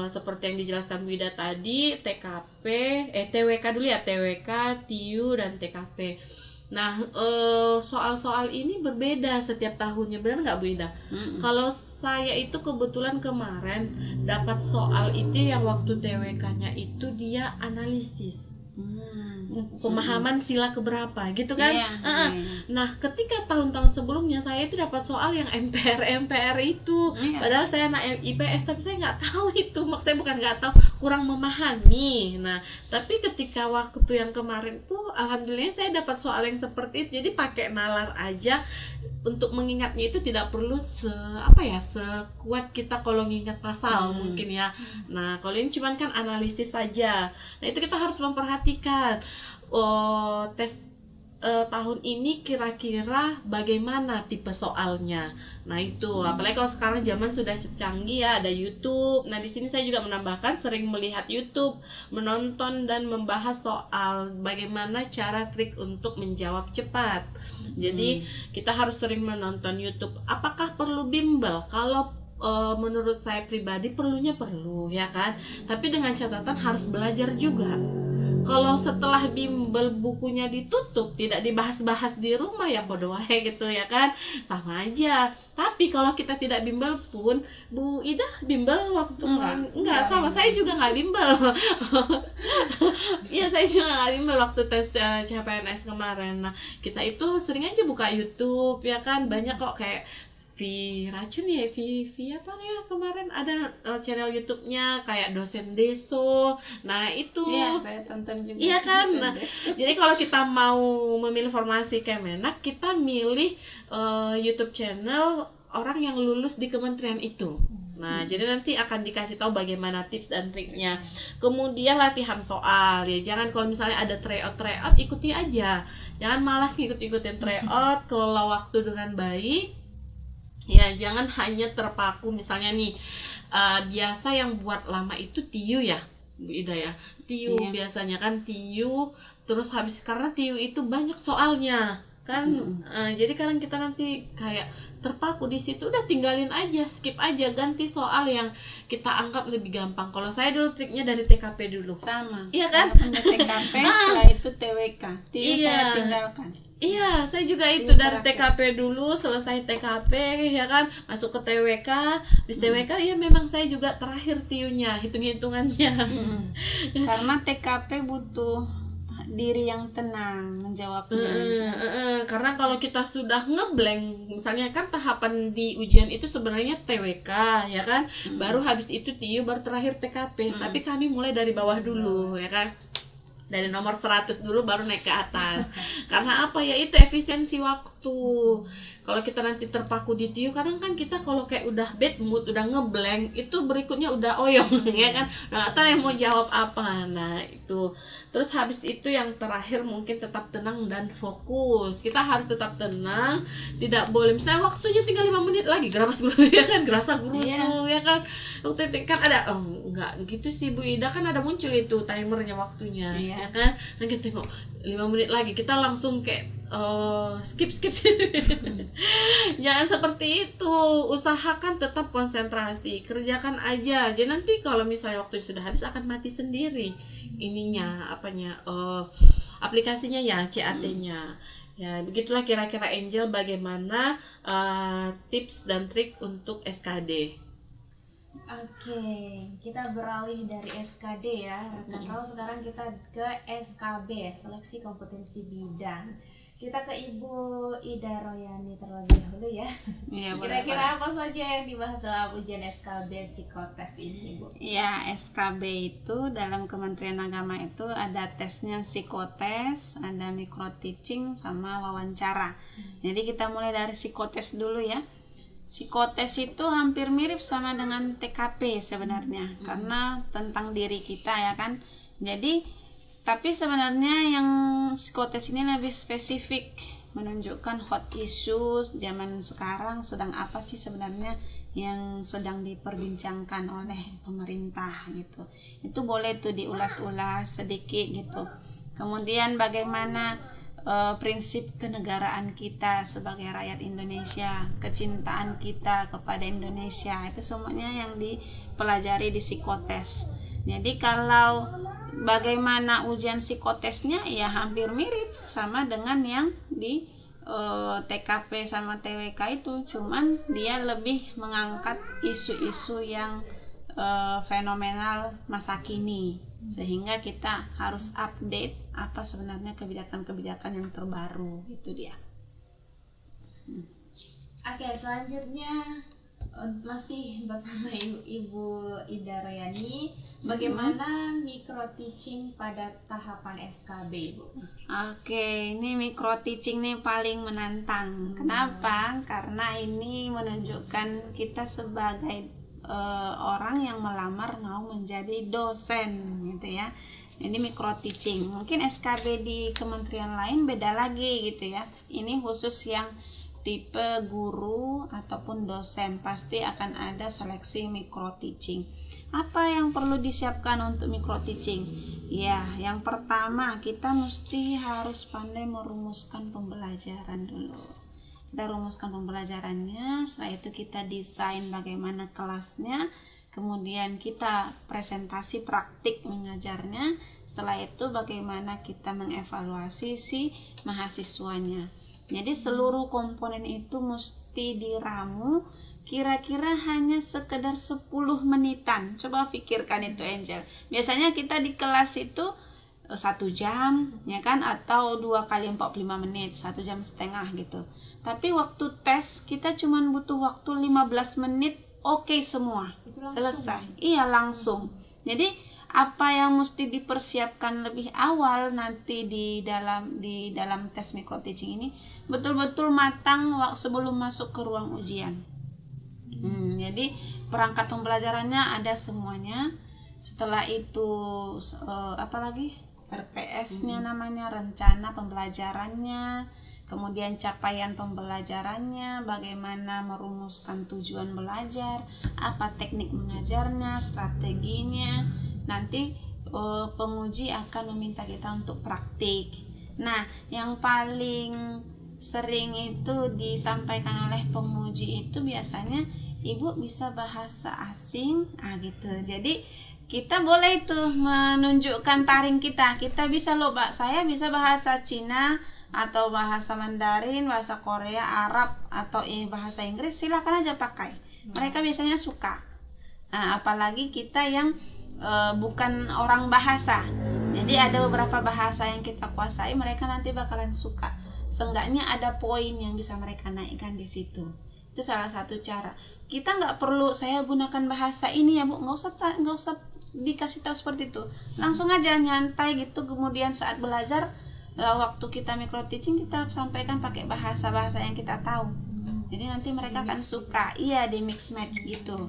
A: seperti yang dijelaskan Bu Ida tadi, TWK dulu ya, TWK, TIU, dan TKP. Nah, soal-soal ini berbeda setiap tahunnya, benar nggak Bu Ida? Kalau saya itu kebetulan kemarin dapat soal itu yang waktu TWK-nya itu dia analisis. Pemahaman sila keberapa gitu kan. Nah, ketika tahun-tahun sebelumnya saya itu dapat soal yang MPR itu, padahal saya anak IPS tapi saya nggak tahu itu, maksudnya bukan nggak tahu, kurang memahami. Nah, tapi ketika waktu yang kemarin tuh alhamdulillah saya dapat soal yang seperti itu, jadi pakai nalar aja. Untuk mengingatnya itu tidak perlu sekuat kita kalau ngingat pasal mungkin ya. Nah, kalau ini cuman kan analisis saja. Nah, itu kita harus memperhatikan tes tahun ini kira-kira bagaimana tipe soalnya. Nah, itu apalagi kalau sekarang zaman sudah canggih ya, ada YouTube. Nah, di sini saya juga menambahkan sering melihat YouTube, menonton dan membahas soal bagaimana cara trik untuk menjawab cepat. Jadi kita harus sering menonton YouTube. Apakah perlu bimbel? Kalau menurut saya pribadi perlunya perlu ya kan, tapi dengan catatan harus belajar juga. Kalau setelah bimbel bukunya ditutup, tidak dibahas-bahas di rumah, ya bodoh wae gitu ya kan, sama aja. Tapi kalau kita tidak bimbel pun, Bu Ida bimbel waktu enggak sama, saya juga nggak bimbel. Iya, saya juga nggak bimbel waktu tes CPNS kemarin. Nah, kita itu sering aja buka YouTube ya kan, banyak kok kayak apa ya, kemarin ada channel YouTube-nya kayak dosen Deso. Nah, itu
C: saya tonton juga.
A: Iya kan. Nah, jadi kalau kita mau memilih formasi Kemenak, kita milih YouTube channel orang yang lulus di kementerian itu. Nah, jadi nanti akan dikasih tahu bagaimana tips dan triknya. Kemudian latihan soal ya. Jangan kalau misalnya ada tryout ikuti aja. Jangan malas ngikut-ikutin tryout, kelola waktu dengan baik. Ya, jangan hanya terpaku misalnya nih biasa yang buat lama itu TIU ya, Bu Ida ya. TIU biasanya kan TIU, terus habis karena TIU itu banyak soalnya kan. Jadi kadang kita nanti kayak terpaku di situ, udah tinggalin aja, skip aja, ganti soal yang kita anggap lebih gampang. Kalau saya dulu triknya dari TKP dulu.
C: Sama.
A: Iya kan?
C: Saya punya TKP, setelah itu TWK. TIU saya tinggalkan.
A: Iya, saya juga itu dari TKP dulu, selesai TKP ya kan, masuk ke TWK, di TWK ya memang saya juga terakhir TIU-nya, hitung-hitungannya.
C: Karena TKP butuh diri yang tenang menjawabnya.
A: Karena kalau kita sudah ngeblank, misalnya kan tahapan di ujian itu sebenarnya TWK ya kan, baru habis itu TIU, baru terakhir TKP. Tapi kami mulai dari bawah dulu ya kan. Dari nomor 100 dulu baru naik ke atas. Karena apa ya, itu efisiensi waktu. Kalau kita nanti terpaku di TIU, kadang kan kita kalau kayak udah bad mood, udah ngeblank, itu berikutnya udah oyong ya kan. Nah, atau yang mau jawab apa. Nah, itu. Terus habis itu yang terakhir mungkin tetap tenang dan fokus. Kita harus tetap tenang, tidak boleh misalnya waktunya tinggal 5 menit lagi, geramas ya kan, gerasa gerusu ya kan. Waktu itu kan ada enggak gitu sih Bu Ida, kan ada muncul itu timernya waktunya ya kan. Nah, kita tengok 5 menit lagi, kita langsung kayak skip. Jangan seperti itu. Usahakan tetap konsentrasi, kerjakan aja. Jadi nanti kalau misalnya waktu sudah habis akan mati sendiri ininya, aplikasinya ya, CAT-nya. Ya, begitulah kira-kira Angel bagaimana tips dan trik untuk SKD.
B: Oke, kita beralih dari SKD ya. Rekan Raul, sekarang kita ke SKB, seleksi kompetensi bidang. Kita ke Ibu Ida Royani terlebih dahulu ya.
C: Iya,
B: Kira-kira apa saja yang dibahas dalam ujian SKB psikotes ini, Bu?
C: Ya, SKB itu dalam Kementerian Agama itu ada tesnya psikotes, ada micro teaching sama wawancara. Jadi kita mulai dari psikotes dulu ya. Psikotes itu hampir mirip sama dengan TKP sebenarnya, karena tentang diri kita ya kan. Jadi tapi sebenarnya yang psikotes ini lebih spesifik, menunjukkan hot issues zaman sekarang, sedang apa sih sebenarnya yang sedang diperbincangkan oleh pemerintah gitu. Itu boleh tuh diulas-ulas sedikit gitu. Kemudian bagaimana prinsip kenegaraan kita sebagai rakyat Indonesia, kecintaan kita kepada Indonesia, itu semuanya yang dipelajari di psikotes. Jadi kalau bagaimana ujian psikotesnya ya hampir mirip sama dengan yang di TKP sama TWK itu, cuman dia lebih mengangkat isu-isu yang fenomenal masa kini, sehingga kita harus update apa sebenarnya kebijakan-kebijakan yang terbaru, itu dia.
B: Oke, selanjutnya masih bersama Ibu Ida Royani, bagaimana micro teaching pada tahapan SKB, Bu?
C: Oke, ini micro teaching nih paling menantang. Kenapa? Karena ini menunjukkan kita sebagai orang yang melamar mau menjadi dosen gitu ya. Ini micro teaching. Mungkin SKB di kementerian lain beda lagi gitu ya. Ini khusus yang tipe guru ataupun dosen, pasti akan ada seleksi micro teaching. Apa yang perlu disiapkan untuk micro teaching? Ya, yang pertama kita mesti harus pandai merumuskan pembelajaran dulu. Kita rumuskan pembelajarannya, setelah itu kita desain bagaimana kelasnya, kemudian kita presentasi praktik mengajarnya, setelah itu bagaimana kita mengevaluasi si mahasiswanya. Jadi seluruh komponen itu mesti diramu kira-kira hanya sekedar 10 menitan. Coba pikirkan itu, Angel. Biasanya kita di kelas itu 1 jam ya kan, atau 2 kali 45 menit, 1 jam setengah gitu. Tapi waktu tes kita cuma butuh waktu 15 menit, oke semua. Selesai. Iya, langsung. Jadi apa yang mesti dipersiapkan lebih awal nanti di dalam tes micro teaching ini betul-betul matang sebelum masuk ke ruang ujian. Jadi perangkat pembelajarannya ada semuanya. Setelah itu apalagi RPS-nya namanya, rencana pembelajarannya, kemudian capaian pembelajarannya, bagaimana merumuskan tujuan belajar, apa teknik mengajarnya, strateginya. Nanti penguji akan meminta kita untuk praktik. Nah, yang paling sering itu disampaikan oleh penguji itu biasanya, Ibu bisa bahasa asing, gitu. Jadi kita boleh itu menunjukkan taring kita. Kita bisa loh, Mbak, saya bisa bahasa Cina atau bahasa Mandarin, bahasa Korea, Arab, atau bahasa Inggris, silakan aja pakai. Mereka biasanya suka. Nah, apalagi kita yang bukan orang bahasa. Jadi ada beberapa bahasa yang kita kuasai, mereka nanti bakalan suka. Seenggaknya ada poin yang bisa mereka naikkan di situ. Itu salah satu cara. Kita nggak perlu saya gunakan bahasa ini ya, Bu. Nggak usah dikasih tahu seperti itu. Langsung aja nyantai gitu. Kemudian saat belajar, waktu kita micro teaching, kita sampaikan pakai bahasa-bahasa yang kita tahu. Jadi nanti mereka akan suka. Iya, di mix match gitu.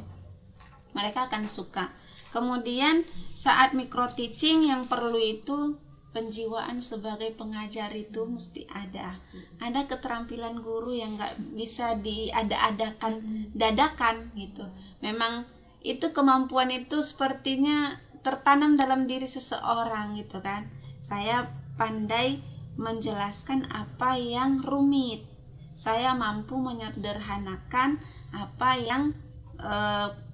C: Mereka akan suka. Kemudian saat micro teaching yang perlu itu penjiwaan sebagai pengajar itu mesti ada. Ada keterampilan guru yang nggak bisa diada-adakan dadakan gitu. Memang itu kemampuan itu sepertinya tertanam dalam diri seseorang gitu kan. Saya pandai menjelaskan apa yang rumit. Saya mampu menyederhanakan apa yang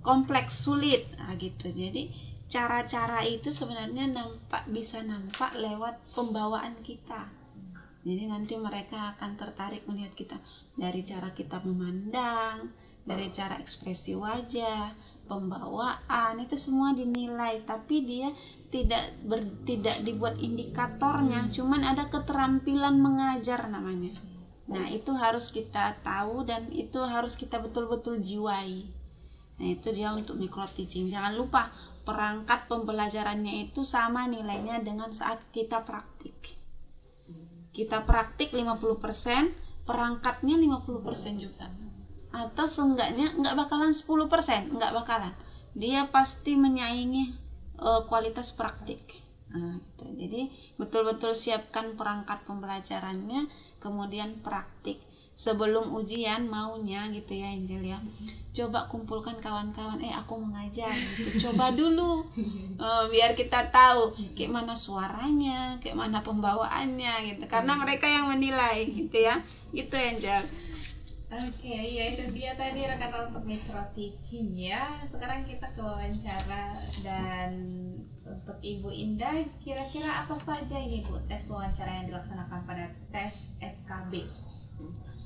C: kompleks, sulit, gitu. Jadi cara-cara itu sebenarnya bisa nampak lewat pembawaan kita. Jadi nanti mereka akan tertarik melihat kita dari cara kita memandang, dari cara ekspresi wajah, pembawaan, itu semua dinilai, tapi dia tidak dibuat indikatornya, cuman ada keterampilan mengajar namanya. Nah, itu harus kita tahu dan itu harus kita betul-betul jiwai. Nah, itu dia untuk micro teaching. Jangan lupa perangkat pembelajarannya itu sama nilainya dengan saat kita praktik. Kita praktik 50%, perangkatnya 50% juga. Atau seenggaknya nggak bakalan 10%, nggak bakalan. Dia pasti menyaingi kualitas praktik. Nah, gitu. Jadi betul-betul siapkan perangkat pembelajarannya, kemudian praktik. Sebelum ujian maunya gitu ya Angel ya, coba kumpulkan kawan-kawan, aku mengajar gitu, coba dulu biar kita tahu kayak mana suaranya, kayak mana pembawaannya gitu, karena mereka yang menilai gitu ya, gitu Angel.
B: Oke, ya itu dia tadi rekan untuk micro teaching ya. Sekarang kita ke wawancara, dan untuk Ibu Indah, kira-kira apa saja ini Bu tes wawancara yang dilaksanakan pada tes SKB?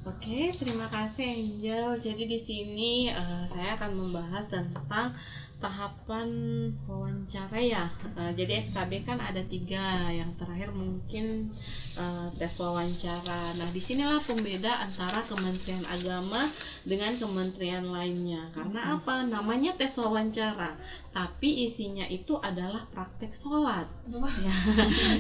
A: Oke, terima kasih Angel. Jadi di sini saya akan membahas tentang tahapan wawancara ya. Jadi SKB kan ada 3, yang terakhir mungkin tes wawancara. Nah, disinilah pembeda antara Kementerian Agama dengan kementerian lainnya. Karena apa? Namanya tes wawancara, tapi isinya itu adalah praktek sholat. Ya.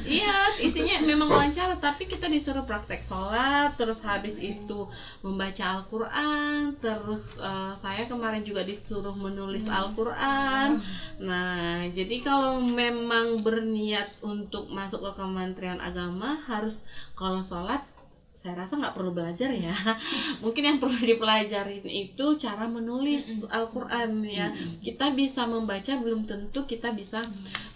A: Iya, isinya memang wawancara, tapi kita disuruh praktek sholat, terus habis itu membaca Al-Quran, terus saya kemarin juga disuruh menulis Al-Quran. Nah, jadi kalau memang berniat untuk masuk ke Kementerian Agama, harus kalau sholat saya rasa nggak perlu belajar ya. Mungkin yang perlu dipelajarin itu cara menulis Al-Quran ya. Kita bisa membaca, belum tentu kita bisa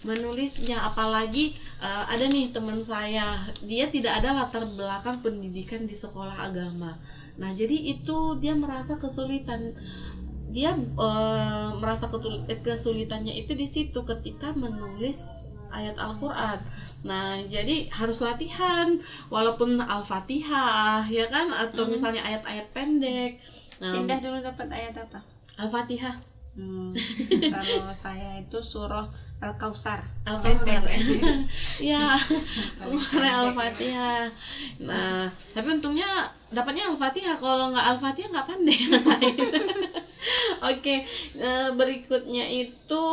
A: menulisnya. Apalagi ada nih teman saya, dia tidak ada latar belakang pendidikan di sekolah agama. Nah, jadi itu dia merasa kesulitan. Dia merasa kesulitannya itu di situ ketika menulis ayat Al-Quran. Nah, jadi harus latihan, walaupun Al-Fatihah ya kan, atau misalnya ayat-ayat pendek. Nah,
C: Indah dulu dapat ayat apa?
A: Al-Fatihah.
C: Kalau saya itu surah Al-Kausar.
A: Al-Kausar. Ya, kemarin Al-Fatihah. Nah, tapi untungnya dapatnya Al-Fatihah. Kalau nggak Al-Fatihah nggak pandai. Oke, berikutnya itu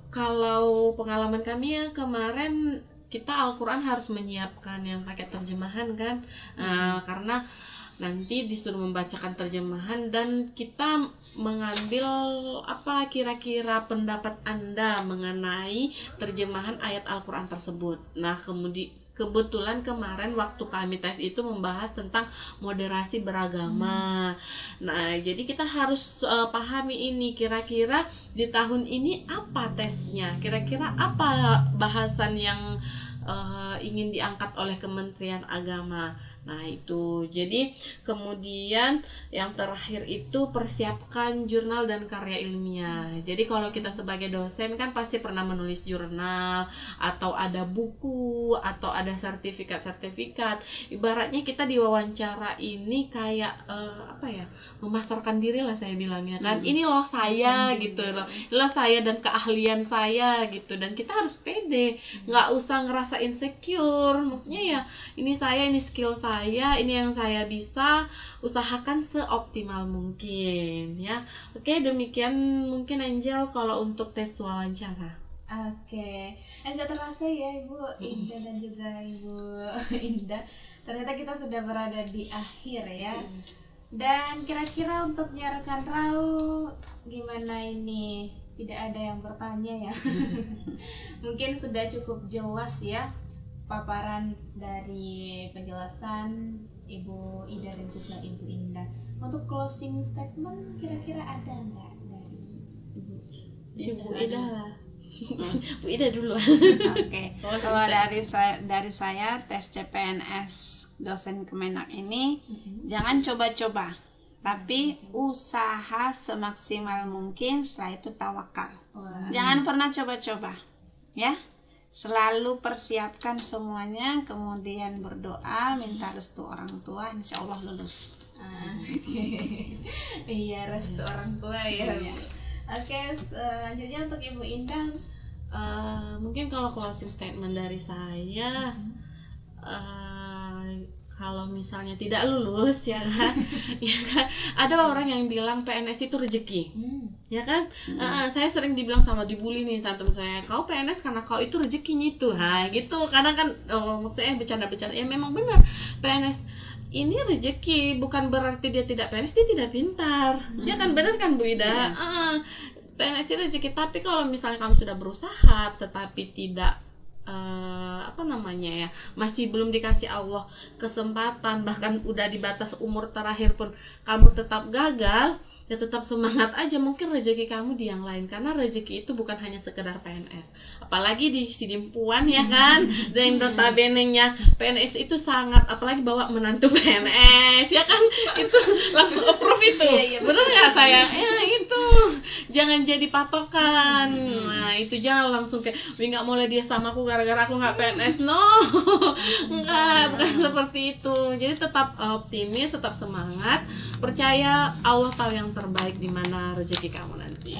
A: kalau pengalaman kami ya kemarin, kita Al-Quran harus menyiapkan yang pakai terjemahan kan, karena nanti disuruh membacakan terjemahan dan kita mengambil apa kira-kira pendapat Anda mengenai terjemahan ayat Al-Quran tersebut. Nah, kebetulan kemarin waktu kami tes itu membahas tentang moderasi beragama. Nah, jadi kita harus pahami ini, kira-kira di tahun ini apa tesnya, kira-kira apa bahasan yang ingin diangkat oleh Kementerian Agama. Nah, itu. Jadi kemudian yang terakhir itu persiapkan jurnal dan karya ilmiah. Jadi kalau kita sebagai dosen kan pasti pernah menulis jurnal, atau ada buku, atau ada sertifikat. Ibaratnya kita diwawancara ini kayak memasarkan diri lah, saya bilangnya kan. Ini loh saya gitu loh. Loh saya dan keahlian saya gitu. Dan kita harus pede, nggak usah ngerasa insecure. Maksudnya ya, ini saya, ini skill saya, ini yang saya bisa, usahakan seoptimal mungkin ya. Oke, demikian mungkin Angel kalau untuk tes wawancara.
B: Oke, nggak terasa ya Ibu Indah dan juga Ibu Indah, ternyata kita sudah berada di akhir ya. Dan kira-kira untuk rekan Rau gimana ini? Tidak ada yang bertanya ya. Mungkin sudah cukup jelas ya paparan dari penjelasan Ibu Ida dan juga Ibu Indah. Untuk closing statement kira-kira ada nggak dari
A: Ibu Ida? Bu Ida dulu.
C: Oke. Kalau dari saya tes CPNS dosen Kemenak ini jangan coba-coba, tapi usaha semaksimal mungkin, setelah itu tawakal. Jangan pernah coba-coba ya. Selalu persiapkan semuanya, kemudian berdoa, minta restu orang tua, insya Allah lulus.
B: Iya, restu orang tua ya. Oke, selanjutnya untuk Ibu Indah.
A: Mungkin kalau closing statement dari saya, kalau misalnya tidak lulus ya kan, ya kan, ada orang yang bilang PNS itu rezeki, ya kan. Saya sering dibilang sama dibully nih sama teman saya, kau PNS karena kau itu rezekinya itu, gitu. Karena kan maksudnya bercanda-bercanda, ya memang benar PNS ini rezeki, bukan berarti dia tidak PNS, dia tidak pintar, ya kan, benar kan Bu Ida? PNS itu rezeki, tapi kalau misalnya kamu sudah berusaha tetapi tidak masih belum dikasih Allah kesempatan, bahkan udah di batas umur terakhir pun kamu tetap gagal, ya tetap semangat aja, mungkin rezeki kamu di yang lain, karena rezeki itu bukan hanya sekedar PNS, apalagi di Sidimpuan ya kan, dan notabene-nya PNS itu sangat, apalagi bawa menantu PNS ya kan, itu langsung approve itu. Bener nggak saya? Ya itu jangan jadi patokan. Nah itu jangan langsung kayak nggak mulai dia sama aku gara-gara aku nggak PNS, no. Enggak, bukan seperti itu. Jadi tetap optimis, tetap semangat, percaya Allah tahu yang terbaik di mana rezeki kamu nanti.